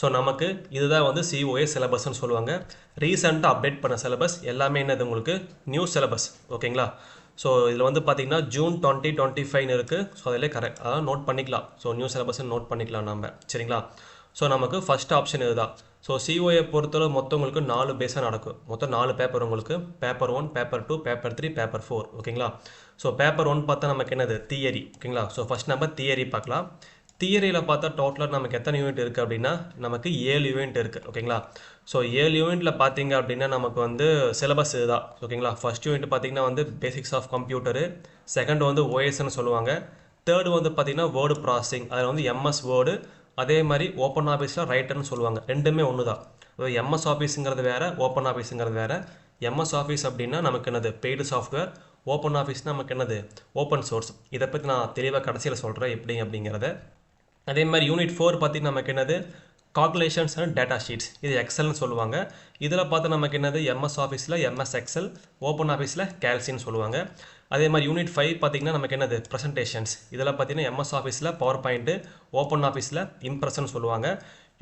So நமக்கு இதுதான் வந்து COA சிலபஸ்ன்னு சொல்லுவாங்க. ரீசெண்டாக அப்டேட் பண்ண சிலபஸ் எல்லாமே என்னது உங்களுக்கு நியூ சிலபஸ். ஓகேங்களா? ஸோ இதில் வந்து பார்த்தீங்கன்னா ஜூன் 2025 இருக்குது. ஸோ அதிலே கரெக்ட் அதான் நோட் பண்ணிக்கலாம். ஸோ நியூ சிலபஸ்ன்னு நோட் பண்ணிக்கலாம் நம்ம. சரிங்களா? ஸோ நமக்கு ஃபஸ்ட் ஆப்ஷன் இதுதான். ஸோ COA பொறுத்தளவு மொத்தம் உங்களுக்கு 4 பேஸாக நடக்கும். மொத்தம் 4 பேப்பர் உங்களுக்கு. Paper 1, paper 2, paper 3, paper 4. ஓகேங்களா? ஸோ பேப்பர் 1 பார்த்தா நமக்கு என்னது தியரி. ஓகேங்களா? ஸோ ஃபஸ்ட் நம்ம தியரி பார்க்கலாம். தியரியில் பார்த்தா டோட்டலாக நமக்கு எத்தனை யூனிட் இருக்குது அப்படின்னா நமக்கு 7 யூனிட் இருக்குது. ஓகேங்களா? ஸோ 7 யூனிட்டில் பார்த்தீங்க அப்படின்னா நமக்கு வந்து சிலபஸ் இதுதான். ஓகேங்களா? ஃபர்ஸ்ட் யூனிட் பார்த்தீங்கன்னா வந்து பேசிக்ஸ் ஆஃப் கம்ப்யூட்டரு, செகண்ட் வந்து OSன்னு சொல்லுவாங்க, தேர்டு வந்து பார்த்தீங்கன்னா வேர்டு ப்ராசஸிங், அதில் வந்து MS வேர்டு, அதே மாதிரி ஓப்பன் ஆஃபீஸில் ரைட்டர்னு சொல்லுவாங்க. ரெண்டுமே ஒன்று தான். MS ஆஃபீஸுங்கிறது வேறு, ஓப்பன் ஆஃபீஸுங்கிறது வேறு. MS ஆஃபீஸ் அப்படின்னா நமக்கு என்னது பெய்டு சாஃப்ட்வேர், ஓப்பன் ஆஃபீஸ்னால் நமக்கு என்னது ஓப்பன் சோர்ஸ். இதை பற்றி நான் தெளிவாக கடைசியில் சொல்கிறேன் எப்படி அப்படிங்கிறத. அதே மாதிரி யூனிட் 4 பார்த்தீங்கன்னா நமக்கு என்னது கால்குலேஷன்ஸ் அண்ட் டேட்டா ஷீட்ஸ், இது எக்ஸல்னு சொல்லுவாங்க. இதில் பார்த்து நமக்கு என்னது MS ஆஃபீஸில் MS எக்ஸல், ஓப்பன் ஆஃபீஸில் கேல்சின்னு சொல்லுவாங்க. அதே மாதிரி யூனிட் 5 பார்த்தீங்கன்னா நமக்கு என்னது ப்ரெசன்டேஷன்ஸ், இதில் பார்த்தீங்கன்னா MS ஆஃபீஸில் பவர் பாயிண்ட்டு, ஓப்பன் ஆஃபீஸில் இம்ப்ரெஷன் சொல்லுவாங்க.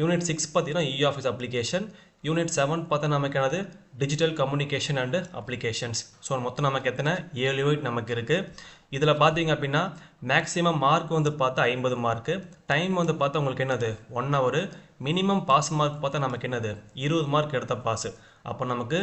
யூனிட் 6 பார்த்தீங்கன்னா ஆஃபீஸ் அப்ளிகேஷன். யூனிட் 7 பார்த்தா நமக்கு என்னது digital communication and applications. So மொத்தம் நமக்கு எத்தனை 7 யூனிட் நமக்கு இருக்குது. இதில் பார்த்தீங்க அப்படின்னா மேக்ஸிமம் மார்க் வந்து பார்த்தா 50 மார்க்கு, டைம் வந்து பார்த்தா உங்களுக்கு என்னது 1 ஹவர், மினிமம் பாஸ் மார்க் பார்த்தா நமக்கு என்னது 20 மார்க் எடுத்த பாஸு. அப்போ நமக்கு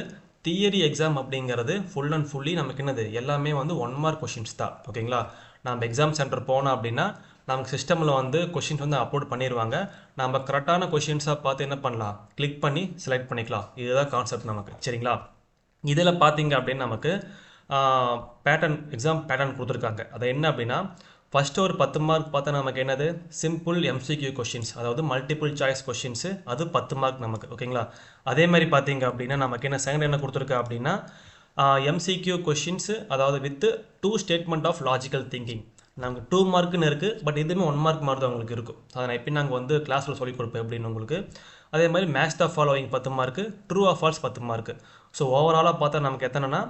தியரி எக்ஸாம் அப்படிங்கிறது ஃபுல் அண்ட் ஃபுல்லி நமக்கு என்னது எல்லாமே வந்து 1 மார்க் கொஷின்ஸ் தான். ஓகேங்களா? நம்ம எக்ஸாம் சென்டர் போனோம் அப்படின்னா நமக்கு சிஸ்டமில் வந்து கொஷின்ஸ் வந்து அப்லோட் பண்ணிடுவாங்க. நம்ம கரெக்டான கொஷின்ஸாக பார்த்து என்ன பண்ணலாம், கிளிக் பண்ணி செலக்ட் பண்ணிக்கலாம். இதுதான் கான்செப்ட் நமக்கு. சரிங்களா? இதில் பார்த்தீங்க அப்படின்னு நமக்கு பேட்டர்ன் எக்ஸாம் பேட்டர்ன் கொடுத்துருக்காங்க. அது என்ன அப்படின்னா ஃபஸ்ட்டு ஒரு 10 மார்க் பார்த்தா நமக்கு என்னது சிம்பிள் MCQ கொஷின்ஸ், அதாவது மல்டிபிள் சாய்ஸ் கொஷின்ஸு, அது 10 மார்க் நமக்கு. ஓகேங்களா? அதே மாதிரி பார்த்தீங்க அப்படின்னா நமக்கு என்ன செகண்ட் என்ன கொடுத்துருக்கா அப்படின்னா MCQ கொஷின்ஸு, அதாவது with 2 statement of logical thinking. நமக்கு 2 மார்க்குன்னு இருக்குது, பட் இதுவுமே 1 மார்க் மாதிரி தான் உங்களுக்கு இருக்கும். அதை நான் எப்படி நாங்கள் வந்து கிளாஸில் சொல்லிக் கொடுப்பேன் அப்படின்னு உங்களுக்கு. அதே மாதிரி match the following 10 mark, true or false 10 mark. So ஓவராலாக பார்த்தா நமக்கு எத்தனைனா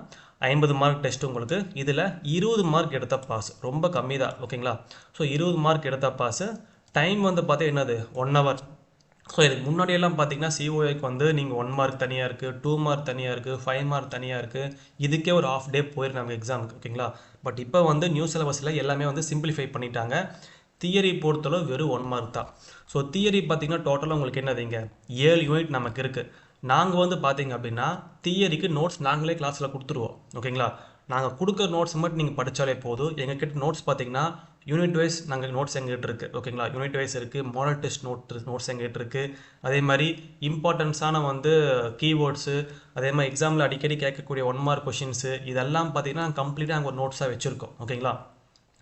50 மார்க் டெஸ்ட் உங்களுக்கு. இதில் 20 மார்க் எடுத்த பாஸ், ரொம்ப கம்மி தான். ஓகேங்களா? ஸோ 20 மார்க் எடுத்த பாஸு. டைம் வந்து பார்த்தா என்னது 1 ஹவர். ஸோ இதுக்கு முன்னாடியெல்லாம் பார்த்தீங்கன்னா COAக்கு வந்து நீங்கள் 1 மார்க் தனியாக இருக்குது, 2 மார்க் தனியாக இருக்குது, 5 மார்க் தனியாக இருக்குது, இதுக்கே ஒரு ஹாஃப் டே போயிடும் நம்ம எக்ஸாமுக்கு. ஓகேங்களா? பட் இப்போ வந்து நியூ சிலபஸில் எல்லாமே வந்து சிம்பிளிஃபை பண்ணிட்டாங்க. தியரி பொறுத்தளவு வெறும் 1 மார்க் தான். ஸோ தியரி பார்த்தீங்கன்னா டோட்டலாக உங்களுக்கு என்னதுங்க 7 யூனிட் நமக்கு இருக்குது. நாங்கள் வந்து பார்த்தீங்க அப்படின்னா தியரிக்கு நோட்ஸ் நாங்களே கிளாஸில் கொடுத்துருவோம். ஓகேங்களா? நாங்கள் கொடுக்குற நோட்ஸ் மட்டும் நீங்கள் படித்தாலே போதும். எங்ககிட்ட நோட்ஸ் பார்த்தீங்கன்னா யூனிட் வைஸ் நாங்கள் நோட்ஸ் எங்கிட்ட இருக்குது. ஓகேங்களா? யூனிட் வைஸ் இருக்குது, மாடல் டெஸ்ட் நோட்ஸ் எங்கிட்ட இருக்குது. அதே மாதிரி இம்பார்ட்டன்ஸான வந்து கீவேர்ட்ஸு, அதே மாதிரி எக்ஸாமில் அடிக்கடி கேட்கக்கூடிய 1 மார்க் கொஷின்ஸு, இதெல்லாம் பார்த்தீங்கன்னா கம்ப்ளீட்டாக நாங்கள் ஒரு நோட்ஸாக வச்சுருக்கோம். ஓகேங்களா?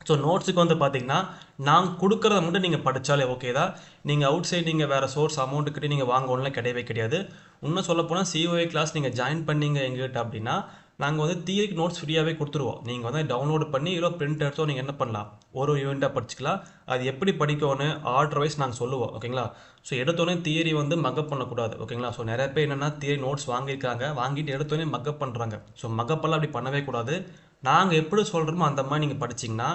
ஸோ நோட்ஸுக்கு வந்து பார்த்தீங்கன்னா நாங்கள் கொடுக்குறத மட்டும் நீங்கள் படித்தாலே ஓகே தான். நீங்கள் அவுட் சைட் நீங்கள் வேறு சோர்ஸ் அமௌண்ட்டுக்கிட்டே நீங்கள் வாங்கணும்லாம் கிடையவே கிடையாது. இன்னும் சொல்லப்போனால் COA கிளாஸ் நீங்கள் ஜாயின் பண்ணீங்க எங்ககிட்ட அப்படின்னா நாங்கள் வந்து தியரிக்கு நோட்ஸ் ஃப்ரீயாகவே கொடுத்துருவோம். நீங்கள் வந்து டவுன்லோட் பண்ணி இல்லை பிரிண்ட் எடுத்தோ நீங்கள் என்ன பண்ணலாம், ஒரு யூனிட்டாக படிச்சுக்கலாம். அது எப்படி படிக்கணும் ஆர்டர் வைஸ் நாங்கள் சொல்லுவோம். ஓகேங்களா? ஸோ எடுத்தோடனே தியரி வந்து மக்கப் பண்ணக்கூடாது. ஓகேங்களா? ஸோ நிறைய பேர் என்னென்னா தியரி நோட்ஸ் வாங்கியிருக்காங்க, வாங்கிட்டு எடுத்தோடனே மக்கப் பண்ணுறாங்க. ஸோ மக்கப்பெல்லாம் அப்படி பண்ணவே கூடாது. நாங்கள் எப்படி சொல்கிறோமோ அந்த மாதிரி நீங்கள் படிச்சிங்கன்னா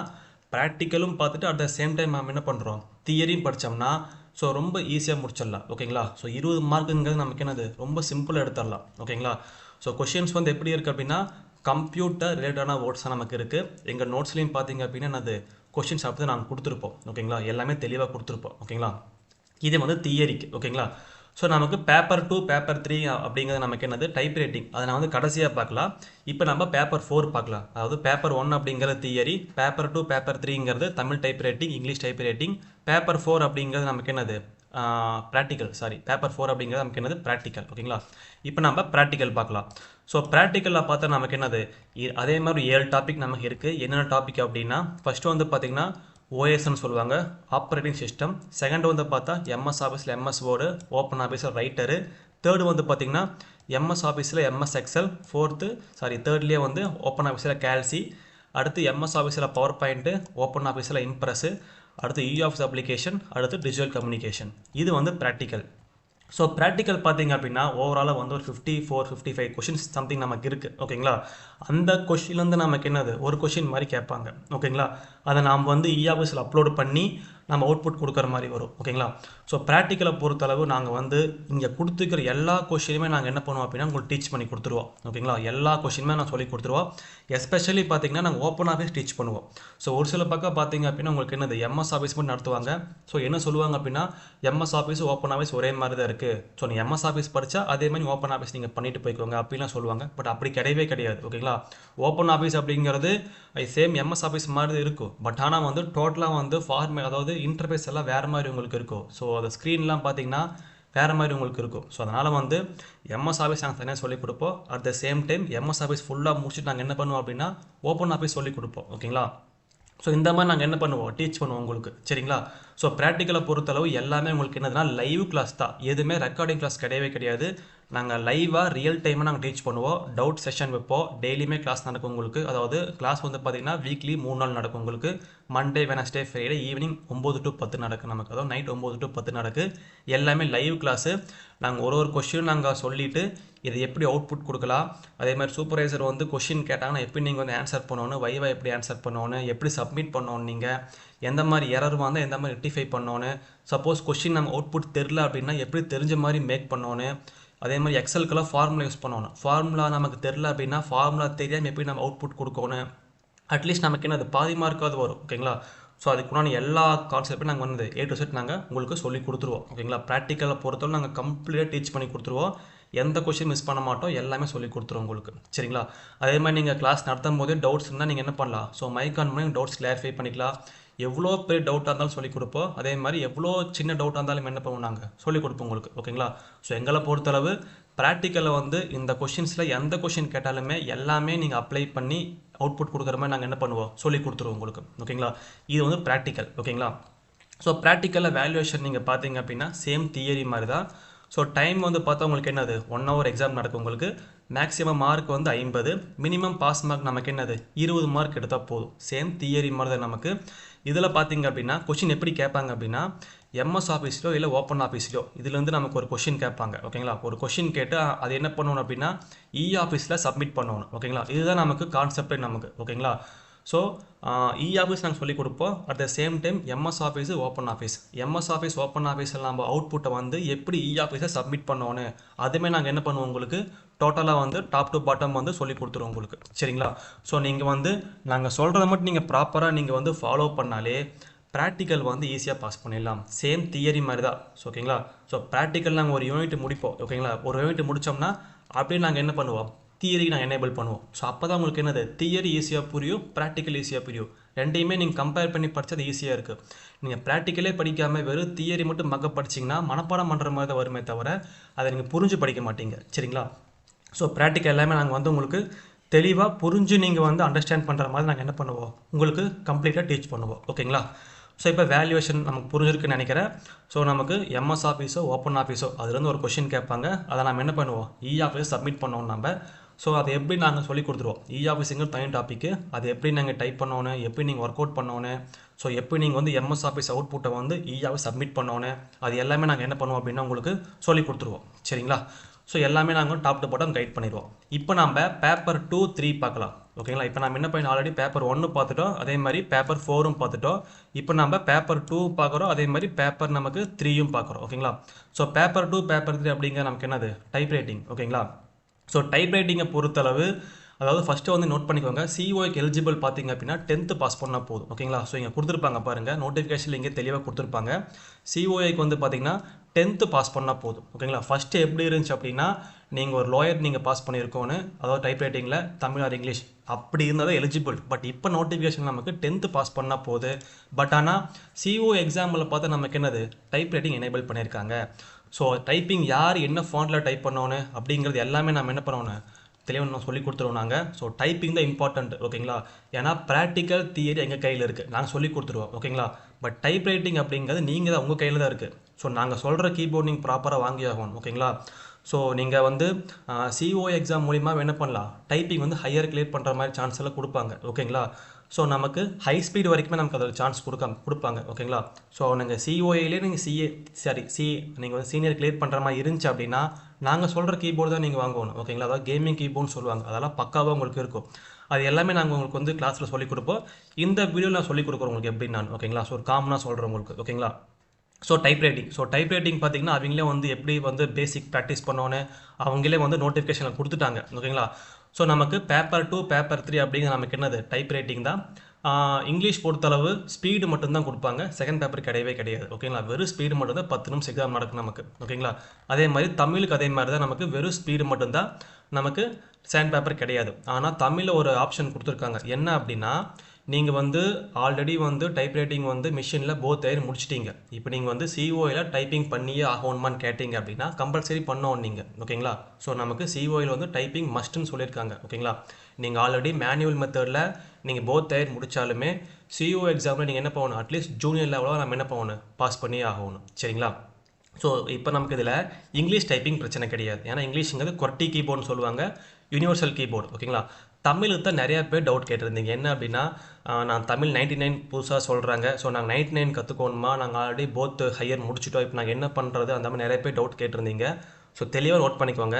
ப்ராக்டிக்கலும் பார்த்துட்டு அட் த சேம் டைம் நம்ம என்ன பண்ணுறோம் தியரியும் படித்தோம்னா ஸோ ரொம்ப ஈஸியாக முடிச்சிடலாம். ஓகேங்களா? ஸோ 20 மார்க்குங்கிறது நமக்கு என்னது ரொம்ப சிம்பிளாக எடுத்துடலாம். ஓகேங்களா? ஸோ கொஷின்ஸ் வந்து எப்படி இருக்குது அப்படின்னா கம்ப்யூட்டர் ரிலேட்டடான வேர்ட்ஸாக நமக்கு இருக்குது. எங்கள் நோட்ஸ்லையும் பார்த்தீங்க அப்படின்னா என்னது கொஷின்ஸ் அப்படி தான் நாங்கள் கொடுத்துருப்போம். ஓகேங்களா? எல்லாமே தெளிவாக கொடுத்துருப்போம். ஓகேங்களா? இது வந்து தியரிக்கு. ஓகேங்களா? ஸோ நமக்கு பேப்பர் 2 பேப்பர் 3 அப்படிங்கிறது நமக்கு என்னது டைப் ரைட்டிங், அதை நான் வந்து கடைசியாக பார்க்கலாம். இப்போ நம்ம பேப்பர் 4 பார்க்கலாம். அதாவது பேப்பர் 1 அப்படிங்கிறது தியரி, பேப்பர் 2 பேப்பர் 3ங்கிறது Tamil type writing, English type writing, paper 4 அப்படிங்கிறது நமக்கு என்னது ப்ராக்டிக்கல். பேப்பர் 4 அப்படிங்கிறது நமக்கு என்னது ப்ராக்டிக்கல். ஓகேங்களா? இப்போ நம்ம ப்ராக்டிக்கல் பார்க்கலாம். ஸோ ப்ராக்டிக்கலில் பார்த்தா நமக்கு என்னது அதே மாதிரி 7 டாபிக் நமக்கு இருக்குது. என்னென்ன டாபிக் அப்படின்னா ஃபஸ்ட்டு வந்து பார்த்திங்கன்னா OSன்னு சொல்லுவாங்க, ஆப்ரேட்டிங் சிஸ்டம். செகண்ட் வந்து பார்த்தா MS ஆஃபீஸில் MS வேர்டு, ஓப்பன் ஆஃபீஸில் ரைட்டரு. தேர்டு வந்து பார்த்திங்கன்னா MS ஆஃபீஸில் MS எக்ஸல். தேர்ட்லேயே வந்து ஓப்பன் ஆஃபீஸில் கேல்சி. அடுத்து MS ஆஃபீஸில் பவர் பாயிண்ட்டு, ஓப்பன் ஆஃபீஸில் இம்ப்ரெஸ்ஸு. அடுத்து ஆஃபீஸ் அப்ளிகேஷன், அடுத்து டிஜிட்டல் கம்யூனிகேஷன். இது வந்து ப்ராக்டிக்கல். ஸோ ப்ராக்டிக்கல் பார்த்தீங்க அப்படின்னா ஓவராலாக வந்து ஒரு 54-55 கொஷின்ஸ் சம்திங் நமக்கு இருக்குது. ஓகேங்களா? அந்த கொஷின்லேருந்து நமக்கு என்னது ஒரு கொஷின் மாதிரி கேட்பாங்க. ஓகேங்களா? அதை நாம் வந்து ஆஃபீஸில் அப்லோட் பண்ணி நம்ம அவுட்புட் கொடுக்குற மாதிரி வரும் ஓகேங்களா. ஸோ ப்ராக்டிக்கலை பொறுத்தளவு நாங்கள் வந்து இங்கே கொடுத்துக்கிற எல்லா கொஷினுமே நாங்கள் என்ன பண்ணுவோம் அப்படின்னா உங்களுக்கு டீச் பண்ணி கொடுத்துருவோம் ஓகேங்களா. எல்லா கொஷினுமே நான் சொல்லி கொடுத்துருவோம். எஸ்பெஷலி பார்த்தீங்கன்னா நாங்கள் ஓப்பன் ஆஃபீஸ் டீச் பண்ணுவோம். ஸோ ஒரு சில பக்கம் பார்த்தீங்க அப்படின்னா உங்களுக்கு என்னது எம்எஸ் ஆஃபீஸ் மட்டும் நடத்துவாங்க. ஸோ என்ன சொல்லுவாங்க அப்படின்னா எம்எஸ் ஆஃபீஸ் ஓப்பன் ஆஃபீஸ் ஒரே மாதிரி தான் இருக்குது. ஸோ நீங்கள் எம்எஸ் ஆஃபீஸ் படித்தா அதே மாதிரி ஓப்பன் ஆஃபீஸ் நீங்கள் பண்ணிட்டு போய்க்கோங்க அப்படிலாம் சொல்லுவாங்க. பட் அப்படி கிடையவே கிடையாது ஓகேங்களா. ஓப்பன் ஆஃபீஸ் அப்படிங்கிறது சேம் எம்எஸ் ஆஃபீஸ் மாதிரி இருக்கும். பட் ஆனால் வந்து டோட்டலாக வந்து அதாவது இன்டர்ஃபேஸ் எல்லாம் வேறு மாதிரி உங்களுக்கு இருக்கும். ஸோ அந்த ஸ்க்ரீன்லாம் பார்த்தீங்கன்னா வேறு மாதிரி உங்களுக்கு இருக்கும். ஸோ அதனால் வந்து எம்எஸ் ஆஃபீஸ் நாங்கள் தனியாக சொல்லிக் கொடுப்போம். At the same time MS office ஃபுல்லாக முடிச்சுட்டு நாங்கள் என்ன பண்ணுவோம் அப்படின்னா ஓப்பன் ஆஃபீஸ் சொல்லிக் கொடுப்போம் ஓகேங்களா. ஸோ இந்த மாதிரி நாங்கள் என்ன பண்ணுவோம் டீச் பண்ணுவோம் உங்களுக்கு சரிங்களா. ஸோ ப்ராக்டிக்கலை பொறுத்தளவு எல்லாமே உங்களுக்கு என்னதுன்னா லைவ் கிளாஸ் தான், எதுவுமே ரெக்கார்டிங் கிளாஸ் கிடையவே கிடையாது. நாங்கள் லைவாக ரியல் டைமாக நாங்கள் டீச் பண்ணுவோம். டவுட் செஷன் வைப்போம். டெய்லியுமே கிளாஸ் நடக்கும் உங்களுக்கு. அதாவது கிளாஸ் வந்து பார்த்திங்கன்னா வீக்லி 3 நாள் நடக்கும் உங்களுக்கு. Monday Wednesday Friday evening 9 to 10 நடக்கும் நமக்கு. அதாவது நைட் 9 to 10 நடக்கு. எல்லாமே லைவ் கிளாஸு. நாங்கள் ஒரு கொஷின் நாங்கள் சொல்லிவிட்டு இது எப்படி அவுட்புட் கொடுக்கலாம், அதே மாதிரி சூப்பர்வைசர் வந்து கொஷின் கேட்டாங்கன்னா எப்படி நீங்கள் வந்து ஆன்சர் பண்ணணும், வைவா எப்படி ஆன்சர் பண்ணணும், எப்படி சப்மிட் பண்ணணும், நீங்கள் எந்த மாதிரி எரர் வந்தால் எந்த மாதிரி ரெக்டிஃபை பண்ணணும், சப்போஸ் கொஷின் நம்ம அவுட்புட் தெரில அப்படின்னா எப்படி தெரிஞ்ச மாதிரி மேக் பண்ணணும், அதே மாதிரி எக்ஸலுக்கெல்லாம் ஃபார்முலா யூஸ் பண்ணணும். ஃபார்முலா நமக்கு தெரில அப்படின்னா ஃபார்முலா தெரியாமல் எப்படி நம்ம அவுட்புட் கொடுக்கணும். அட்லீஸ்ட் நமக்கு என்ன அது பாதி மார்க்காவது வரும் ஓகேங்களா. ஸோ அதுக்குண்டான எல்லா கான்செப்டும் நாங்கள் வந்து A to Z நாங்கள் உங்களுக்கு சொல்லி கொடுத்துருவோம் ஓகேங்களா. ப்ராக்டிக்கலை பொறுத்தவரை நாங்கள் கம்ப்ளீட்டாக டீச் பண்ணி கொடுத்துருவோம். எந்த கொஷின் மிஸ் பண்ண மாட்டோம், எல்லாமே சொல்லி கொடுத்துருவோம் உங்களுக்கு சரிங்களா. அதே மாதிரி நீங்கள் கிளாஸ் நடத்தும் போதே டவுட்ஸ் இருந்தால் நீங்கள் என்ன பண்ணலாம், ஸோ மைக் ஆன் பண்ணி டவுட்ஸ் கிளாரிஃபை பண்ணிக்கலாம். எவ்வளோ பெரிய டவுட்டாக இருந்தாலும் சொல்லிக் கொடுப்போம். அதே மாதிரி எவ்வளோ சின்ன டவுட்டாக இருந்தாலும் என்ன பண்ணுவோம் நாங்கள் சொல்லிக் கொடுப்போம் உங்களுக்கு ஓகேங்களா. ஸோ எங்களை பொறுத்தளவு ப்ராக்டிக்கலில் வந்து இந்த கொஷின்ஸில் எந்த கொஷின் கேட்டாலுமே எல்லாமே நீங்கள் அப்ளை பண்ணி அவுட்புட் கொடுக்குற மாதிரி நாங்கள் என்ன பண்ணுவோம் சொல்லி கொடுத்துருவோம் உங்களுக்கு ஓகேங்களா. இது வந்து ப்ராக்டிக்கல் ஓகேங்களா. ஸோ ப்ராக்டிக்கலில் வேல்யூவேஷன் நீங்கள் பார்த்தீங்க அப்படின்னா சேம் தியரி மாதிரி தான். ஸோ டைம் வந்து பார்த்தா உங்களுக்கு என்னது 1 hour எக்ஸாம் நடக்கும் உங்களுக்கு. மேக்ஸிமம் மார்க் வந்து 50, மினிமம் பாஸ் மார்க் நமக்கு என்னது 20 மார்க் எடுத்தால் போதும். சேம் தியரி மாதிரி தான் நமக்கு. இதில் பார்த்தீங்க அப்படின்னா கொஷின் எப்படி கேட்பாங்க அப்படின்னா எம்எஸ் ஆஃபீஸ்லையோ இல்லை ஓப்பன் ஆஃபீஸ்லையோ இதுலேருந்து நமக்கு ஒரு கொஷின் கேட்பாங்க ஓகேங்களா. ஒரு கொஷின் கேட்டு அது என்ன பண்ணணும் அப்படின்னா ஆஃபீஸில் சப்மிட் பண்ணணும் ஓகேங்களா. இதுதான் நமக்கு கான்செப்டே நமக்கு ஓகேங்களா. ஸோ ஆஃபீஸ் நாங்கள் சொல்லிக் கொடுப்போம். At the same time MS office open office, MS office open ஆஃபீஸில் நம்ம அவுட்புட்டை வந்து எப்படி ஆஃபீஸை சப்மிட் பண்ணணும் அதுவுமே நாங்கள் என்ன பண்ணுவோம் உங்களுக்கு டோட்டலாக வந்து டாப் டு பாட்டம் வந்து சொல்லி கொடுத்துருவோம் உங்களுக்கு சரிங்களா. ஸோ நீங்கள் வந்து நாங்கள் சொல்கிறத மட்டும் நீங்கள் ப்ராப்பராக நீங்கள் வந்து ஃபாலோ பண்ணாலே ப்ராக்டிக்கல் வந்து ஈஸியாக பாஸ் பண்ணிடலாம். சேம் தியரி மாதிரி தான் ஓகேங்களா. ஸோ ப்ராக்டிக்கல் நாங்கள் ஒரு யூனிட் முடிப்போம் ஓகேங்களா. ஒரு யூனிட் முடித்தோம்னா அப்படியே நாங்கள் என்ன பண்ணுவோம் தியரி நாங்கள் எனேபிள் பண்ணுவோம். ஸோ அப்போ தான் உங்களுக்கு என்னது தியரி ஈஸியாக புரியும், ப்ராக்டிக்கல் ஈஸியாக புரியும். ரெண்டையுமே நீங்கள் கம்பேர் பண்ணி படித்தது ஈஸியாக இருக்குது. நீங்கள் ப்ராக்டிக்கலே படிக்காமல் வெறும் தியரி மட்டும் மக்க படிச்சிங்கன்னா மனப்பாடம் பண்ணுற மாதிரி தான் வருமே தவிர அதை நீங்கள் புரிஞ்சு படிக்க மாட்டீங்க சரிங்களா. ஸோ ப்ராக்டிக்கல் எல்லாமே நாங்கள் வந்து உங்களுக்கு தெளிவாக புரிஞ்சு நீங்கள் வந்து அண்டர்ஸ்டாண்ட் பண்ணுற மாதிரி நாங்கள் என்ன பண்ணுவோம் உங்களுக்கு கம்ப்ளீட்டாக டீச் பண்ணுவோம் ஓகேங்களா. ஸோ இப்போ வேல்யூவேஷன் நமக்கு புரிஞ்சிருக்குன்னு நினைக்கிறேன். ஸோ நமக்கு எம்எஸ் ஆஃபீஸோ ஓப்பன் ஆஃபீஸோ அதுலேருந்து ஒரு கொஷின் கேட்பாங்க. அதை நம்ம என்ன பண்ணுவோம் ஆஃபீஸ் சப்மிட் பண்ணுவோம் நம்ம. ஸோ அதை எப்படி நாங்கள் சொல்லி கொடுத்துருவோம். ஆஃபீஸுங்கிற தனி டாப்பிக்கு, அது எப்படி நாங்கள் டைப் பண்ணணும், எப்படி நீங்கள் ஒர்க் அவுட் பண்ணணும், ஸோ எப்படி நீங்கள் வந்து எம்எஸ் ஆஃபீஸ் அவுட்புட்டை வந்து ஆஃபீஸ் சப்மிட் பண்ணணும் அது எல்லாமே நாங்கள் என்ன பண்ணுவோம் அப்படின்னா உங்களுக்கு சொல்லி கொடுத்துருவோம் சரிங்களா. ஸோ எல்லாமே நாங்கள் டாப் டு பாட்டம் கைட் பண்ணிடுவோம். இப்போ நம்ம பேப்பர் 2, 3 பார்க்கலாம் ஓகேங்களா. இப்போ நம்ம என்ன பண்ணி ஆல்ரெடி பேப்பர் 1 பார்த்துட்டோம், அதே மாதிரி பேப்பர் 4 பார்த்துட்டோம். இப்போ நம்ம பேப்பர் 2 பார்க்குறோம், அதே மாதிரி பேப்பர் நமக்கு 3 பார்க்குறோம் ஓகேங்களா. ஸோ பேப்பர் 2 பேப்பர் 3 அப்படிங்கிற நமக்கு என்னது டைப் ரைட்டிங் ஓகேங்களா. ஸோ டைப் ரைட்டிங்கை பொறுத்தளவு அதாவது ஃபஸ்ட்டு வந்து நோட் பண்ணிக்கோங்க. சிஓக்கு எலிஜிபிள் பார்த்தீங்க அப்படின்னா 10th பாஸ் பண்ணால் போதும் ஓகேங்களா. ஸோ இங்கே கொடுத்துருப்பாங்க பாருங்கள், நோட்டிஃபிகேஷனில் இங்கே தெளிவாக கொடுத்துருப்பாங்க. சிஓஐக்கு வந்து பார்த்தீங்கன்னா 10th பாஸ் பண்ணால் போதும் ஓகேங்களா. ஃபஸ்ட்டு எப்படி இருந்துச்சு அப்படின்னா நீங்கள் ஒரு லோயர் நீங்கள் பாஸ் பண்ணியிருக்கோன்னு, அதாவது டைப் ரைட்டிங்கில் தமிழ் ஆர் இங்கிலீஷ் அப்படி இருந்தால் தான் எலிஜிபிள். பட் இப்போ நோட்டிஃபிகேஷன் நமக்கு 10th பாஸ் பண்ணால் போகுது. பட் ஆனால் சிஓ எக்ஸாம்பிள் பார்த்தா நமக்கு என்னது டைப் ரைட்டிங் எனேபிள் பண்ணியிருக்காங்க. ஸோ டைப்பிங் யார் என்ன ஃபாண்ட்டில் டைப் பண்ணணும் அப்படிங்கிறது எல்லாமே நம்ம என்ன பண்ணணும் தெளிவாக நம்ம சொல்லி கொடுத்துருவோம் நாங்கள். ஸோ டைப்பிங் தான் இம்பார்ட்டன்ட் ஓகேங்களா. ஏன்னா ப்ராக்டிக்கல் தியரி எங்கள் கையில் இருக்குது, நாங்கள் சொல்லி கொடுத்துருவோம் ஓகேங்களா. பட் டைப் ரைட்டிங் அப்படிங்கிறது நீங்கள் தான் உங்கள் கையில் தான் இருக்குது. ஸோ நாங்கள் சொல்கிற கீபோர்ட் நீங்கள் ப்ராப்பராக வாங்கி ஆகணும் ஓகேங்களா. ஸோ நீங்கள் வந்து சிஓ எக்ஸாம் மூலிமா என்ன பண்ணலாம், டைப்பிங் வந்து ஹையர் கிளியர் பண்ணுற மாதிரி சான்ஸ் எல்லாம் கொடுப்பாங்க ஓகேங்களா. ஸோ நமக்கு ஹை ஸ்பீடு வரைக்குமே நமக்கு அதில் சான்ஸ் கொடுப்பாங்க ஓகேங்களா. ஸோ நீங்கள் சிஓஏலேயே நீங்கள் நீங்கள் வந்து சீனியர் கிளியர் பண்ணுற மாதிரி இருந்துச்சு அப்படின்னா நாங்கள் சொல்கிற கீபோர்டு தான் நீங்கள் வாங்கணும் ஓகேங்களா. அதாவது கேமிங் கீபோர்டுன்னு சொல்லுவாங்க, அதெல்லாம் பக்காவாக உங்களுக்கு இருக்கும். அது எல்லாமே நாங்கள் உங்களுக்கு வந்து கிளாஸில் சொல்லிக் கொடுப்போம். இந்த வீடியோவில் நான் சொல்லிக் கொடுக்குறோம் உங்களுக்கு எப்படின்னு நான், ஓகேங்களா. ஸோ ஒரு காமனாக சொல்கிறேன் உங்களுக்கு, ஓகேங்களா. ஸோ டைப்ரைட்டிங் பார்த்தீங்கன்னா அவங்களே வந்து எப்படி வந்து பேசிக் ப்ராக்டிஸ் பண்ணோன்னு அவங்களே வந்து நோட்டிஃபிகேஷனில் கொடுத்துட்டாங்க, ஓகேங்களா. ஸோ நமக்கு பேப்பர் 2 பேப்பர் 3 அப்படிங்கிற நமக்கு என்னது டைப்ரைட்டிங் தான். இங்கிலீஷ் பொறுத்தளவு ஸ்பீடு மட்டும்தான் கொடுப்பாங்க, செகண்ட் பேப்பர் கிடையவே கிடையாது, ஓகேங்களா. வெறும் ஸ்பீடு மட்டும் தான் 10 நிமிஷம் எக்ஸாம் நடக்கும் நமக்கு, ஓகேங்களா. அதே மாதிரி தமிழுக்கு அதே மாதிரி தான் நமக்கு வெறும் ஸ்பீடு மட்டும்தான் நமக்கு, செகண்ட் பேப்பர் கிடையாது. ஆனால் தமிழில் ஒரு ஆப்ஷன் கொடுத்துருக்காங்க, என்ன அப்படின்னா நீங்கள் வந்து ஆல்ரெடி வந்து டைப்ரைட்டிங் வந்து மிஷினில் போத் டயர் முடிச்சிட்டீங்க. இப்போ நீங்கள் வந்து சிஓயில் டைப்பிங் பண்ணியே ஆகணுமான்னு கேட்டிங்க அப்படின்னா கம்பல்சரி பண்ணோம் நீங்கள், ஓகேங்களா. ஸோ நமக்கு சிஓயில் வந்து டைப்பிங் மஸ்ட்டுன்னு சொல்லியிருக்காங்க, ஓகேங்களா. நீங்கள் ஆல்ரெடி மேனுவல் மெத்தடில் நீங்கள் போத் டயர் முடித்தாலுமே சிஓ எக்ஸாமில் நீங்கள் என்ன பண்ணணும், அட்லீஸ்ட் ஜூனியர் லெவலில் நம்ம என்ன பண்ணணும், பாஸ் பண்ணியே ஆகணும், சரிங்களா. ஸோ இப்போ நமக்கு இதில் இங்கிலீஷ் டைப்பிங் பிரச்சனை கிடையாது, ஏன்னா இங்கிலீஷுங்கிறது QWERTY கீபோர்டுன்னு சொல்லுவாங்க, யூனிவர்சல் கீபோர்டு, ஓகேங்களா. தமிழுக்கு தான் நிறையா பேர் டவுட் கேட்டிருந்தீங்க, என்ன அப்படின்னா நான் தமிழ் 99 புதுசாக சொல்கிறாங்க, ஸோ நாங்கள் 99 கற்றுக்கணுமா, நாங்கள் ஆல்ரெடி போத் ஹையர் முடிச்சிட்டோம், இப்போ நாங்கள் என்ன பண்ணுறது, அந்த மாதிரி நிறைய பேர் டவுட் கேட்டிருந்தீங்க. ஸோ தெளிவாக நோட் பண்ணிக்கோங்க.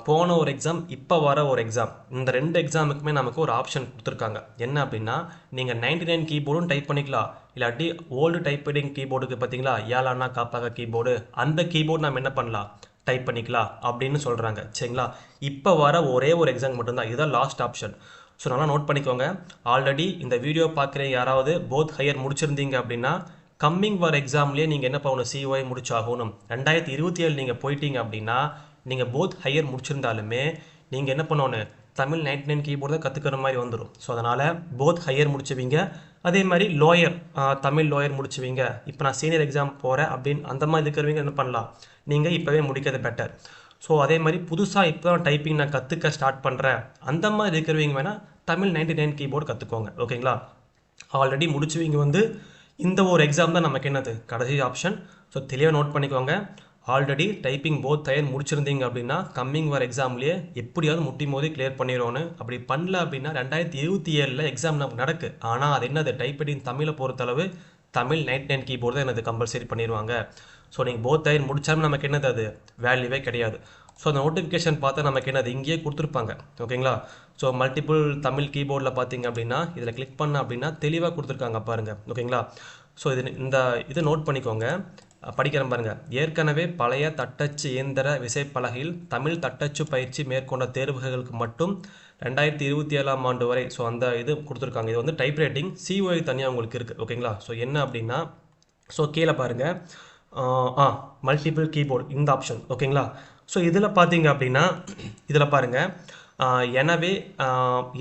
போன ஒரு எக்ஸாம், இப்போ வர ஒரு எக்ஸாம், இந்த 2 எக்ஸாமுக்குமே நமக்கு ஒரு ஆப்ஷன் கொடுத்துருக்காங்க, என்ன அப்படின்னா நீங்கள் 99 கீபோர்டும் டைப் பண்ணிக்கலாம், இல்லாட்டி ஓல்டு டைப்ரைட்டிங் கீபோர்டுக்கு பார்த்தீங்களா ஏலானா காப்பாக கீபோர்டு, அந்த கீபோர்டு நம்ம என்ன பண்ணலாம், டைப் பண்ணிக்கலாம் அப்படின்னு சொல்கிறாங்க, சரிங்களா. இப்போ வர ஒரே ஒரு எக்ஸாம் மட்டும்தான், இதுதான் லாஸ்ட் ஆப்ஷன். ஸோ நல்லா நோட் பண்ணிக்கோங்க. ஆல்ரெடி இந்த வீடியோ பார்க்குற யாராவது போத் ஹையர் முடிச்சிருந்தீங்க அப்படின்னா கம்மிங் வர எக்ஸாம்லேயே நீங்கள் என்ன பண்ணணும், சிஓஐ முடிச்சாகணும். 2027 நீங்கள் போயிட்டீங்க அப்படின்னா நீங்கள் போத் ஹையர் முடிச்சிருந்தாலுமே நீங்கள் என்ன பண்ணணும், தமிழ் 99 கீபோர்டு தான் கற்றுக்கிற மாதிரி வந்துடும். ஸோ அதனால் போத் ஹையர் முடிச்சுவீங்க, அதே மாதிரி லோயர் தமிழ் லோயர் முடிச்சுவீங்க. இப்போ நான் சீனியர் எக்ஸாம் போகிறேன் அப்படின்னு அந்த மாதிரி இருக்கிறவங்க என்ன பண்ணலாம், நீங்கள் இப்போவே முடிக்கிறது பெட்டர். ஸோ அதே மாதிரி புதுசாக இப்போ தான் டைப்பிங் நான் கற்றுக்க ஸ்டார்ட் பண்ணுறேன், அந்த மாதிரி இருக்கிறவங்க வேணால் தமிழ் 99 கீபோர்டு கற்றுக்கோங்க, ஓகேங்களா. ஆல்ரெடி முடிச்சுவீங்க வந்து இந்த ஒரு எக்ஸாம் தான் நமக்கு என்னது கடைசி ஆப்ஷன். ஸோ தெளிவாக நோட் பண்ணிக்கோங்க. ஆல்ரெடி டைப்பிங் போத் டயர் முடிச்சிருந்தீங்க அப்படின்னா கம்மிங் வர எக்ஸாம்லேயே எப்படியாவது முட்டி மோதி கிளியர் பண்ணிடுவோன்னு. அப்படி பண்ணல அப்படின்னா 2027 எக்ஸாம் நமக்கு நடக்கு, ஆனால் அது என்னது டைப்ரைட்டிங் தமிழை பொறுத்தளவு தமிழ் 99 கீபோர்டு தான் எனக்கு கம்பல்சரி பண்ணிடுவாங்க. ஸோ நீங்கள் போத் டயர் முடித்தாலும் நமக்கு என்னது அது வேல்யூவே கிடையாது. ஸோ அந்த நோட்டிஃபிகேஷன் பார்த்தா நமக்கு என்னது இங்கேயே கொடுத்துருப்பாங்க, ஓகேங்களா. ஸோ மல்டிபிள் தமிழ் கீபோர்டில் பார்த்தீங்க அப்படின்னா இதில் கிளிக் பண்ண அப்படின்னா தெளிவாக கொடுத்துருக்காங்க பாருங்கள், ஓகேங்களா. ஸோ இதை நோட் பண்ணிக்கோங்க, படிக்கிறேன் பாருங்கள். ஏற்கனவே பழைய தட்டச்சு இயந்திர விசைப்பலகையில் தமிழ் தட்டச்சு பயிற்சி மேற்கொண்ட தேர்வுகளுக்கு மட்டும் 2027 ஆண்டு வரை, ஸோ அந்த இது கொடுத்துருக்காங்க. இது வந்து டைப்ரைட்டிங் சிஓஐ தனியாக உங்களுக்கு இருக்குது, ஓகேங்களா. ஸோ என்ன அப்படின்னா, ஸோ கீழே பாருங்கள் மல்டிபிள் கீபோர்டு இந்த ஆப்ஷன், ஓகேங்களா. ஸோ இதில் பார்த்தீங்க அப்படின்னா இதில் பாருங்கள், எனவே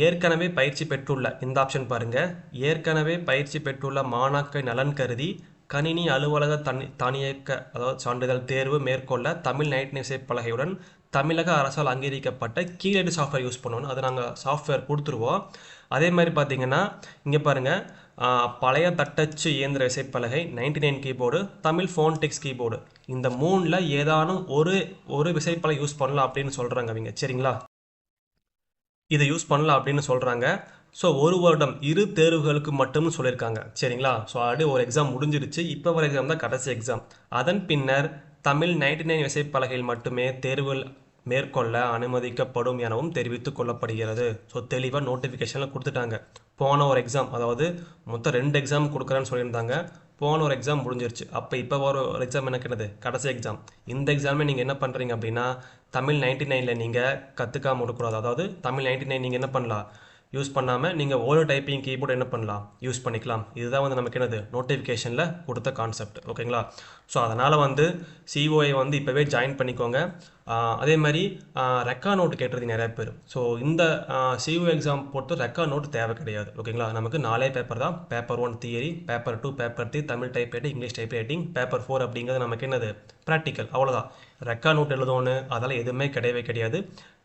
ஏற்கனவே பயிற்சி பெற்றுள்ள இந்த ஆப்ஷன் பாருங்கள், ஏற்கனவே பயிற்சி பெற்றுள்ள மாணாக்கர் நலன் கருதி கணினி அலுவலக தானியக்க அதாவது சான்றிதழ் தேர்வு மேற்கொள்ள தமிழ் 99 விசைப்பலகையுடன் தமிழக அரசால் அங்கீகரிக்கப்பட்ட கீழடி சாஃப்ட்வேர் யூஸ் பண்ணணும், அது நாங்கள் சாஃப்ட்வேர் கொடுத்துருவோம். அதே மாதிரி பார்த்தீங்கன்னா இங்கே பாருங்கள், பழைய தட்டச்சு இயந்திர விசைப்பலகை 99 கீபோர்டு, தமிழ் ஃபோன்டெக்ஸ் கீபோர்டு, இந்த 3ல் ஏதானும் ஒரு விசைப்பலகை யூஸ் பண்ணலாம் அப்படின்னு சொல்கிறாங்க அவங்க, சரிங்களா. இதை யூஸ் பண்ணலாம் அப்படின்னு சொல்கிறாங்க. ஸோ 1 வருடம் 2 தேர்வுகளுக்கு மட்டும்னு சொல்லியிருக்காங்க, சரிங்களா. ஸோ ஆல்ரெடி ஒரு எக்ஸாம் முடிஞ்சிருச்சு, இப்போ வர எக்ஸாம் தான் கடைசி எக்ஸாம். அதன் பின்னர் தமிழ் 99 விசைப்பலகையில் மட்டுமே தேர்வுகள் மேற்கொள்ள அனுமதிக்கப்படும் எனவும் தெரிவித்துக் கொள்ளப்படுகிறது. ஸோ தெளிவாக நோட்டிஃபிகேஷனில் கொடுத்துட்டாங்க. போன ஒரு எக்ஸாம், அதாவது மொத்தம் 2 எக்ஸாம் கொடுக்குறேன்னு சொல்லியிருந்தாங்க, போன ஒரு எக்ஸாம் முடிஞ்சிருச்சு, அப்போ இப்போ ஒரு எக்ஸாம் எனக்கு என்னது கடைசி எக்ஸாம். இந்த எக்ஸாமே நீங்கள் என்ன பண்ணுறீங்க அப்படின்னா தமிழ் 99ல் நீங்கள் கற்றுக்காம விடக்கூடாது, அதாவது தமிழ் 99 நீங்கள் என்ன பண்ணலாம் யூஸ் பண்ணாமல் நீங்கள் ஓல்டு டைப்பிங் கீபோர்டு என்ன பண்ணலாம் யூஸ் பண்ணிக்கலாம். இதுதான் வந்து நமக்கு என்னது நோட்டிஃபிகேஷனில் கொடுத்த கான்செப்ட், ஓகேங்களா. ஸோ அதனால் வந்து சிஓஐ வந்து இப்போவே ஜாயின் பண்ணிக்கோங்க. அதே மாதிரி ரெக்கார்ட் நோட்டு கேட்டிருந்தீங்க நிறைய பேர். ஸோ இந்த சிஓ எக்ஸாம் பொறுத்து ரெக்கார்ட் நோட்டு தேவை கிடையாது, ஓகேங்களா. நமக்கு 4 பேப்பர் தான், paper 1 theory, paper 2 paper 3 Tamil typewriting English typewriting, paper 4 அப்படிங்கிறது நமக்கு என்னது ப்ராக்டிக்கல், அவ்வளோதான். ரெக்கார்ட் நோட் எழுதணும்னு அதெல்லாம் எதுவுமே கிடையவே கிடையாது.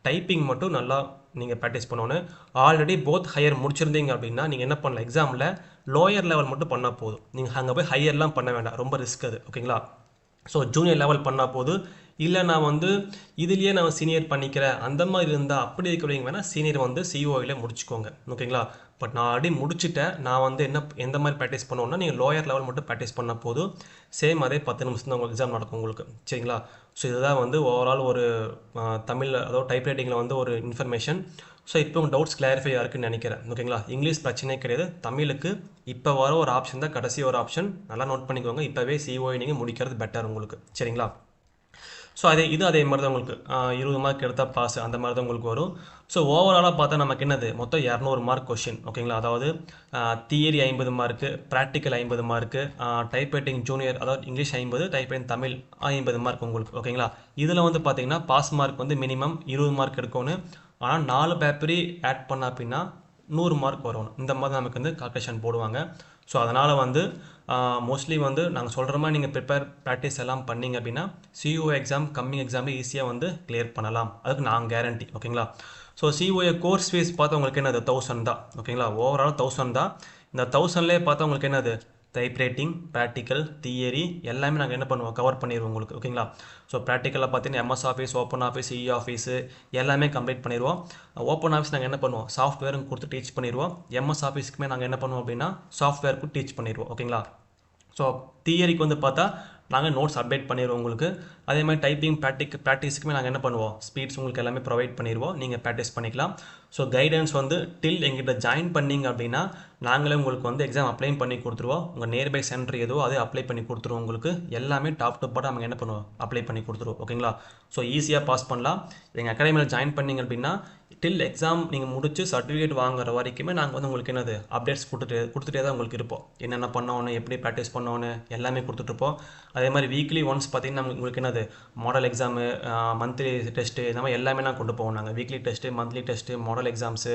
டைப்பிங் மட்டும் நல்லா நீங்கள் ப்ராக்டிஸ் பண்ணணும். ஆல்ரெடி போத் ஹையர் முடிச்சிருந்தீங்க அப்படின்னா நீங்கள் என்ன பண்ணலாம், எக்ஸாமில் லோயர் லெவல் மட்டும் பண்ணால் போதும், நீங்கள் அங்கே போய் ஹையர்லாம் பண்ண வேண்டாம், ரொம்ப ரிஸ்க் அது, ஓகேங்களா. ஸோ ஜூனியர் லெவல் பண்ணால் போதும். இல்லை நான் வந்து இதுலேயே நான் சீனியர் பண்ணிக்கிறேன் அந்த மாதிரி இருந்தால் அப்படி இருக்கிறவங்க வேணால் சீனியர் வந்து சிஓயில் முடிச்சுக்கோங்க ஓகேங்களா. பட் நான் ஆல்ரெடி முடிச்சுட்டேன், நான் வந்து எந்த மாதிரி ப்ராக்டிஸ் பண்ணுவோன்னா நீங்கள் லோயர் லெவல் மட்டும் ப்ராக்டிஸ் பண்ண போதும், சேம் அதே 10 நிமிஷம் தான் உங்களுக்கு எக்ஸாம் நடக்கும் உங்களுக்கு சரிங்களா. ஸோ இதுதான் வந்து ஓவரால் ஒரு தமிழ் அதாவது டைப்ரைட்டிங்கில் வந்து ஒரு இன்ஃபர்மேஷன். ஸோ இப்போ உங்கள் டவுட்ஸ் கிளாரிஃபை இருக்குன்னு நினைக்கிறேன் ஓகேங்களா. இங்கிலீஷ் பிரச்சனை கிடையாது, தமிழுக்கு இப்போ வர ஒரு ஆப்ஷன் தான் கடைசி ஒரு ஆப்ஷன், நல்லா நோட் பண்ணிக்கோங்க. இப்போவே சிஓஐ நீங்கள் முடிக்கிறது பெட்டர் உங்களுக்கு சரிங்களா. ஸோ அதே மாதிரி தான் உங்களுக்கு 20 மார்க் எடுத்தால் பாஸ் அந்த மாதிரி தான் உங்களுக்கு வரும். ஸோ ஓவராலாக பார்த்தா நமக்கு என்னது மொத்தம் 200 மார்க் கொஷின் ஓகேங்களா. அதாவது theory 50 mark, practical 50 mark, typewriting junior அதாவது இங்கிலீஷ் 50, டைப்ரைட்டிங் தமிழ் 50 மார்க் உங்களுக்கு ஓகேங்களா. இதில் வந்து பார்த்தீங்கன்னா பாஸ் மார்க் வந்து மினிமம் 20 மார்க் எடுக்கணும். ஆனால் 4 பேப்பரி ஆட் பண்ண அப்படின்னா 100 மார்க் வரணும். இந்த மாதிரி நமக்கு வந்து கால்குலேஷன் போடுவாங்க. ஸோ அதனால் வந்து மோஸ்ட்லி வந்து நாங்கள் சொல்கிற மாதிரி நீங்கள் ப்ராக்டிஸ் எல்லாம் பண்ணிங்க அப்படின்னா சிஓ எக்ஸாம் கம்மிங் எக்ஸாமில் ஈஸியாக வந்து கிளியர் பண்ணலாம், அதுக்கு நான் கேரண்டி ஓகேங்களா. ஸோ சிஓஏ கோர்ஸ் ஃபீஸ் பார்த்தா உங்களுக்கு என்னது 1000 தான் ஓகேங்களா. ஓவரால் 1000 தான். இந்த 1000லேயே பார்த்தா உங்களுக்கு என்னது டைப்ரைட்டிங், ப்ராக்டிக்கல், தியரி எல்லாமே நாங்கள் என்ன பண்ணுவோம் கவர் பண்ணிடுவோம் உங்களுக்கு ஓகேங்களா. ஸோ ப்ராக்டிக்கலில் பார்த்தீங்கன்னா எம்எஸ் ஆஃபீஸ், ஓப்பன் ஆஃபீஸ், இ ஆஃபீஸு எல்லாமே கம்ப்ளீட் பண்ணிடுவோம். ஓப்பன் ஆஃபீஸ் நாங்கள் என்ன பண்ணுவோம் சாஃப்ட்வேரும் கொடுத்து டீச் பண்ணிடுவோம். எம்எஸ் ஆஃபீஸ்க்குமே நாங்கள் என்ன பண்ணுவோம் அப்படின்னா சாஃப்ட்வேருக்கு டீச் பண்ணிடுவோம் ஓகேங்களா. ஸோ தியரிக்கு வந்து பார்த்தா நாங்கள் நோட்ஸ் அப்டேட் பண்ணிடுவோம் உங்களுக்கு. அதே மாதிரி டைப்பிங் ப்ராக்டிஸுக்குமே நாங்கள் என்ன பண்ணுவோம் ஸ்பீட்ஸ் உங்களுக்கு எல்லாமே ப்ரொவைட் பண்ணிடுவோம், நீங்கள் ப்ராக்டிஸ் பண்ணிக்கலாம். ஸோ கைடன்ஸ் வந்து டில் எங்கிட்ட ஜாயின் பண்ணிங்க அப்படின்னா நாங்களே உங்களுக்கு வந்து எக்ஸாம் அப்ளை பண்ணி கொடுத்துருவோம். உங்கள் நியர்பை சென்டர் ஏதோ அதே அப்ளை பண்ணி கொடுத்துருவோம் உங்களுக்கு. எல்லாமே டாப் டு பாட்டம் நாங்கள் என்ன பண்ணுவோம் அப்ளை பண்ணி கொடுத்துருவோம் ஓகேங்களா. ஸோ ஈஸியாக பாஸ் பண்ணலாம். எங்கள் அகாடமியில் ஜாயின் பண்ணிங்க அப்படின்னா டில் எக்ஸாம் நீங்கள் முடிச்சு சர்டிஃபிகேட் வாங்குற வரைக்குமே நாங்கள் வந்து உங்களுக்கு என்னது அப்டேட்ஸ் கொடுத்துட்டே தான் உங்களுக்கு இருப்போம். என்னென்ன பண்ணணும், எப்படி ப்ராக்டிஸ் பண்ணணும் எல்லாமே கொடுத்துட்ருப்போம். அதே மாதிரி வீக்லி ஒன்ஸ் பார்த்தீங்கன்னா உங்களுக்கு என்னது மாடல் எக்ஸாமு, மந்த்லி டெஸ்ட்டு இந்த மாதிரி எல்லாமே நான் கொண்டு போவோம். நாங்கள் weekly test, monthly test, model exams,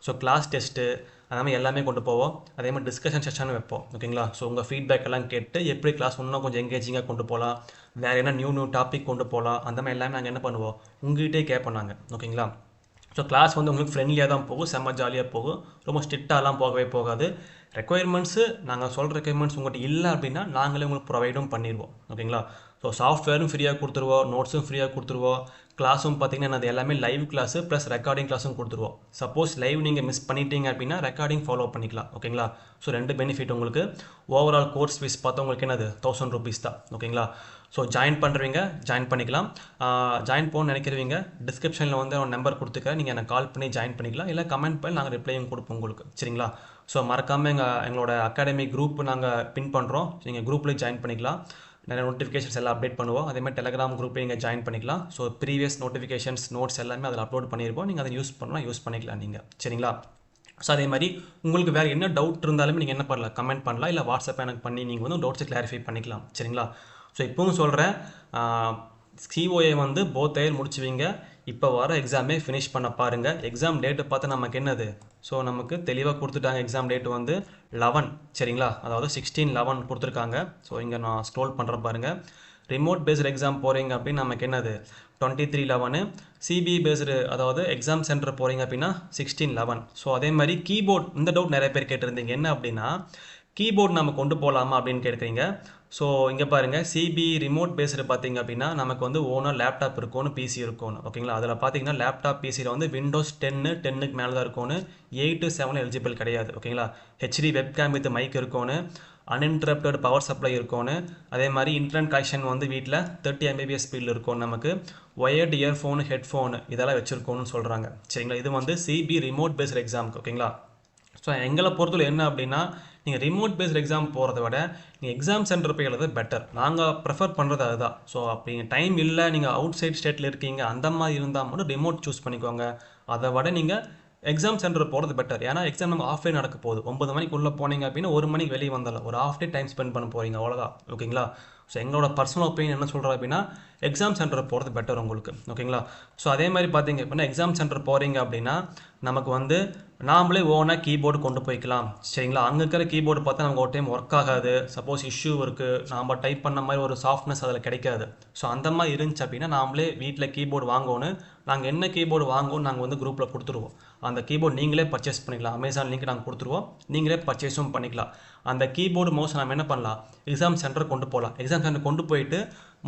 so class test அந்த மாதிரி எல்லாமே கொண்டு போவோம். அதே மாதிரி டிஸ்கஷன் செஷன் வைப்போம் ஓகேங்களா. ஸோ உங்கள் ஃபீட்பேக் எல்லாம் கேட்டு எப்படி கிளாஸ் இன்னும் கொஞ்சம் எங்கேஜிங்காக கொண்டு போகலாம், வேறு என்ன நியூ டாபிக் கொண்டு போகலாம் அந்த மாதிரி எல்லாமே நாங்கள் என்ன பண்ணுவோம் உங்கள்கிட்டே கேட்போம் நாங்கள் ஓகேங்களா. ஸோ கிளாஸ் வந்து உங்களுக்கு ஃப்ரெண்ட்லியாக தான் போகும், செம்ம ஜாலியாக போகும், ரொம்ப ஸ்ட்ரிக்டாலாம் போகவே போகாது. ரெக்குயர்மெண்ட்ஸு நாங்கள் சொல்கிற ரெக்குயர்மெண்ட்ஸ் உங்கள்கிட்ட இல்லை அப்படின்னா நாங்களே உங்களுக்கு ப்ரொவைடும் பண்ணிடுவோம் ஓகேங்களா. ஸோ சாஃப்ட்வேரும் ஃப்ரீயாக கொடுத்துருவோம், நோட்ஸும் ஃப்ரீயாக கொடுத்துருவோம், கிளாஸும் பார்த்தீங்கன்னா அது எல்லாமே லைவ் கிளாஸு ப்ளஸ் ரெக்கார்டிங் கிளாஸும் கொடுத்துருவோம். சப்போஸ் லைவ் நீங்கள் மிஸ் பண்ணிட்டீங்க அப்படின்னா ரெக்கார்டிங் ஃபாலோ பண்ணிக்கலாம் ஓகேங்களா. ஸோ 2 பெனிஃபிட் உங்களுக்கு. ஓவரால் கோர்ஸ் ஃபீஸ் பார்த்தா உங்களுக்கு என்னது 1000 rupees தான் ஓகேங்களா. ஸோ ஜாயின் பண்ணுறவங்க ஜாயின் பண்ணிக்கலாம். ஜாயின் போகணும்னு நினைக்கிறவங்க டிஸ்கிரிப்ஷனில் வந்து ஒரு நம்பர் கொடுத்துக்கிறேன், நீங்கள் எனக்கு கால் பண்ணி ஜாயின் பண்ணிக்கலாம், இல்லை கமெண்ட் பண்ணி நாங்கள் ரிப்ளையும் கொடுப்போம் உங்களுக்கு சரிங்களா. ஸோ மறக்காமல் எங்களோட அகாடமி குரூப் நாங்கள் பின் பண்ணுறோம், நீங்கள் குரூப்லேயும் ஜாயின் பண்ணிக்கலாம். நிறைய நோட்டிஃபிகேஷன்ஸ் எல்லாம் அப்டேட் பண்ணுவோம். அதே மாதிரி டெலிகிராம் குரூப்பில் நீங்கள் ஜாயின் பண்ணிக்கலாம். ஸோ ப்ரீவியஸ் நோட்டிஃபிகேஷன்ஸ் நோட்ஸ் எல்லாமே அதில் அப்லோட் பண்ணியிருப்போம், நீங்கள் அதை யூஸ் பண்ணிக்கலாம் நீங்கள் சரிங்களா. ஸோ அதே மாதிரி உங்களுக்கு வேறு என்ன டவுட் இருந்தாலுமே நீங்கள் என்ன பண்ணலாம் கமெண்ட் பண்ணலாம், இல்லை வாட்ஸ்அப் எனக்கு பண்ணி நீங்கள் வந்து டவுட்ஸை கிளாரிஃபை பண்ணிக்கலாம் சரிங்களா. ஸோ இப்போவும் சொல்கிறேன், சிஓஏ வந்து போத் இயர் முடிச்சுவீங்க. இப்போ வர எக்ஸாமே ஃபினிஷ் பண்ண பாருங்கள். எக்ஸாம் டேட்டு பார்த்தா நமக்கு என்னது ஸோ நமக்கு தெளிவாக கொடுத்துட்டாங்க. எக்ஸாம் டேட்டு வந்து 11 சரிங்களா, அதாவது 16/11 கொடுத்துருக்காங்க. ஸோ இங்கே நான் ஸ்க்ரோல் பண்ணுறேன் பாருங்கள். ரிமோட் பேஸ்டு எக்ஸாம் போகிறீங்க அப்படின்னு நமக்கு என்னது 23/11. சிபிஐ பேஸ்டு அதாவது எக்ஸாம் சென்டர் போகிறீங்க அப்படின்னா 16/11. ஸோ அதே மாதிரி கீபோர்ட், இந்த டவுட் நிறைய பேர் கேட்டிருந்தீங்க என்ன அப்படின்னா கீபோர்டு நம்ம கொண்டு போகலாமா அப்படின்னு கேட்குறீங்க. ஸோ இங்கே பாருங்கள், சிபி ரிமோட் பேஸ்டு பார்த்தீங்க அப்படின்னா நமக்கு வந்து ஓனாக லேப்டாப் இருக்கணும், பிசி இருக்கணும் ஓகேங்களா. அதில் பார்த்தீங்கன்னா லேப்டாப் பிசியில் வந்து விண்டோஸ் 10க்கு மேலே தான் இருக்கணும், 8 to 7 எலிஜிபிள் கிடையாது ஓகேங்களா. ஹெச்டி வெப்கேம் வித் மைக் இருக்கணும், அன்இன்டரப்டட் பவர் சப்ளை இருக்கணும். அதே மாதிரி இன்டர்நெட் கனெக்ஷன் வந்து வீட்டில் 30 Mbps ஸ்பீடில் இருக்கும். நமக்கு ஒயர்டு இயர்ஃபோனு, ஹெட்ஃபோனு இதெல்லாம் வச்சுருக்கோன்னு சொல்கிறாங்க சரிங்களா. இது வந்து சிபி ரிமோட் பேஸ்டு எக்ஸாமுக்கு ஓகேங்களா. ஸோ எங்களை பொறுத்தவரை என்ன அப்படின்னா நீங்கள் ரிமோட் பேஸ்டு எக்ஸாம் போகிறத விட நீங்கள் எக்ஸாம் சென்டர் போய் எழுத பெட்டர். நாங்கள் ப்ரிஃபர் பண்ணுறது அதுதான். ஸோ அப்படி டைம் இல்லை, நீங்கள் அவுட் சைட் ஸ்டேட்டில் இருக்கீங்க அந்த மாதிரி இருந்தால் மட்டும் ரிமோட் சூஸ் பண்ணிக்கோங்க. அதை விட நீங்கள் எக்ஸாம் சென்டர் போகிறது பெட்டர். ஏன்னா எக்ஸாம் நம்ம ஆஃப் டே நடக்க போகுது. 9 மணிக்கு உள்ளே போனீங்க அப்படின்னா 1 மணிக்கு வெளியே வந்தாலும் ஒரு ஆஃப் டே டைம் ஸ்பெண்ட் பண்ண போகிறீங்க அவ்வளோதான் ஓகேங்களா. ஸோ எங்களோட பர்சனல் ஒப்பீனியன் என்ன சொல்கிறோம் அப்படின்னா எக்ஸாம் சென்டர் போகிறது பெட்டர் உங்களுக்கு ஓகேங்களா. ஸோ அதே மாதிரி பார்த்தீங்க அப்படின்னா எக்ஸாம் சென்டர் போகிறீங்க அப்படின்னா நமக்கு வந்து நாமளே ஓனாக கீபோர்டு கொண்டு போய்க்கலாம் சரிங்களா. அங்கே இருக்கிற கீபோர்டு பார்த்தா நமக்கு ஒரு டைம் ஒர்க் ஆகாது, சப்போஸ் இஷ்யூ இருக்குது, நாம் டைப் பண்ண மாதிரி ஒரு சாஃப்ட்னஸ் அதில் கிடைக்காது. ஸோ அந்த மாதிரி இருந்துச்சு அப்படின்னா நாமளே வீட்டில் கீபோர்டு வாங்கணும். நாங்கள் என்ன கீபோர்டு வாங்குவோம் நாங்கள் வந்து குரூப்பில் கொடுத்துருவோம். அந்த கீபோர்டு நீங்களே பர்ச்சேஸ் பண்ணிக்கலாம், அமேசான் லிங்க் நாங்கள் கொடுத்துருவோம், நீங்களே பர்ச்சேஸும் பண்ணிக்கலாம். அந்த கீபோர்டு மவுஸ் நம்ம என்ன பண்ணலாம் எக்ஸாம் சென்டர் கொண்டு போகலாம். எக்ஸாம் எக்ஸாம் சென்டர் கொண்டு போயிட்டு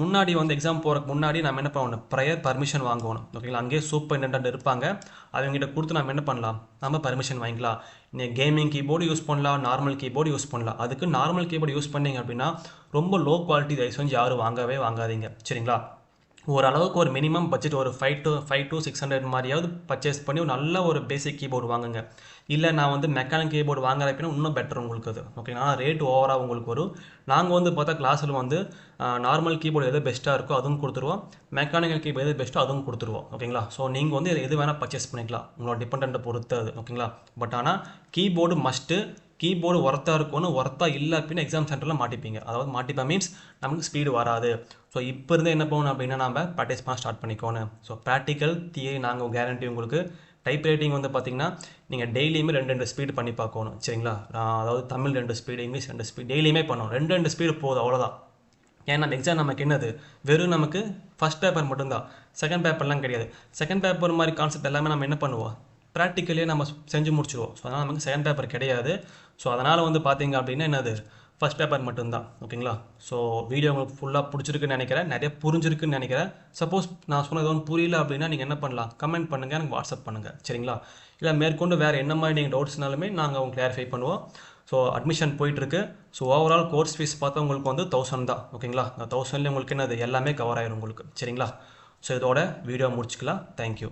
முன்னாடி வந்து எக்ஸாம் போகிறக்கு முன்னாடி நம்ம என்ன பண்ணணும், ப்ரையர் பர்மிஷன் வாங்கணும். ஓகேங்களா, அங்கேயே சூப்பரிண்டென்டென்ட் இருப்பாங்க, அவங்ககிட்ட கொடுத்து நம்ம என்ன பண்ணலாம், நம்ம பர்மிஷன் வாங்கிக்கலாம். நீங்கள் கேமிங் கீபோர்டு யூஸ் பண்ணலாம், நார்மல் கீபோர்டு யூஸ் பண்ணலாம். அதுக்கு நார்மல் கீபோர்டு யூஸ் பண்ணீங்க அப்படின்னா ரொம்ப லோ குவாலிட்டி தயவு செஞ்சு யாரும் வாங்காதீங்க. சரிங்களா, ஓரளவுக்கு ஒரு மினிமம் பட்ஜெட் ஒரு 5 to 600 மாதிரியாவது பர்ச்சேஸ் பண்ணி ஒரு நல்ல ஒரு பேசிக் கீபோர்டு வாங்குங்க. இல்லை நான் வந்து மெக்கானிக் கீபோர்டு வாங்குற அப்படின்னா இன்னும் பெட்டர் உங்களுக்கு அது. ஓகேங்களா, ரேட் ஓவராக உங்களுக்கு வரும். நாங்கள் வந்து பார்த்தா கிளாஸில் வந்து நார்மல் கீபோர்டு எது பெஸ்ட்டாக இருக்கோ அதுவும் கொடுத்துருவோம், மெக்கானிக்கல் கீபோர்டு எது பெஸ்ட்டோ அதுவும் கொடுத்துருவோம். ஓகேங்களா, ஸோ நீங்கள் வந்து எது வேணால் பர்ச்சேஸ் பண்ணிக்கலாம், உங்களோட டிபெண்ட்டை பொறுத்து அது. ஓகேங்களா, பட் ஆனால் கீபோர்டு மஸ்ட்டு. கீபோர்டு ஒர்த்தாக இருக்கணும், ஒர்த்தாக இல்லை அப்படின்னா எக்ஸாம் சென்டரில் மாட்டிப்பீங்க. அதாவது மாட்டிப்பா மீன்ஸ் நமக்கு ஸ்பீடு வராது. ஸோ இப்போ இருந்து என்ன பண்ணணும் அப்படின்னா நம்ம ப்ராக்டிஸ் பண்ண ஸ்டார்ட் பண்ணிக்கோணும். ஸோ ப்ராக்டிக்கல் தியரி நாங்கள் கேரண்டி உங்களுக்கு. டைப் ரைட்டிங் வந்து பார்த்தீங்கன்னா நீங்கள் டெய்லியுமே 2 ஸ்பீடு பண்ணி பார்க்கணும். சரிங்களா, அதாவது தமிழ் 2 ஸ்பீடு, இங்கிலீஷ் 2 ஸ்பீடு டெய்லியுமே பண்ணணும். 2 ஸ்பீடு போதும், அவ்வளோதான். ஏன்னா நம்ம எக்ஸாம் நமக்கு என்னது, வெறும் நமக்கு ஃபஸ்ட் பேப்பர் மட்டும்தான், செகண்ட் பேப்பர்லாம் கிடையாது. செகண்ட் பேப்பர் மாதிரி கான்செப்ட் எல்லாமே நம்ம என்ன பண்ணுவோம், ப்ராக்டிக்கலே நம்ம செஞ்சு முடிச்சிடுவோம். ஸோ அதனால் நமக்கு செகண்ட் பேப்பர் கிடையாது. ஸோ அதனால் வந்து பார்த்தீங்க அப்படின்னா என்னது, ஃபஸ்ட் பேப்பர் மட்டும்தான். ஓகேங்களா, ஸோ வீடியோ உங்களுக்கு ஃபுல்லாக பிடிச்சிருக்குன்னு நினைக்கிறேன், நிறைய புரிஞ்சிருக்குன்னு நினைக்கிறேன். சப்போஸ் நான் சொன்னது ஒன்று புரியல அப்படின்னா நீங்கள் என்ன பண்ணலாம், கமெண்ட் பண்ணுங்கள், எனக்கு வாட்ஸ்அப் பண்ணுங்கள். சரிங்களா, இல்லை மேற்கொண்டு வேறு என்ன மாதிரி நீங்கள் டவுட்ஸ்னாலுமே நாங்கள் உங்களுக்கு கிளாரிஃபை பண்ணுவோம். ஸோ அட்மிஷன் போயிட்டுருக்கு. ஸோ ஓவரால் கோர்ஸ் ஃபீஸ் பார்த்தா உங்களுக்கு வந்து 1000 தான். ஓகேங்களா, அந்த 1000லேயே உங்களுக்கு என்னது எல்லாமே கவர் ஆயிரும் உங்களுக்கு. சரிங்களா, ஸோ இதோட வீடியோ முடிச்சுக்கலாம். தேங்க்யூ.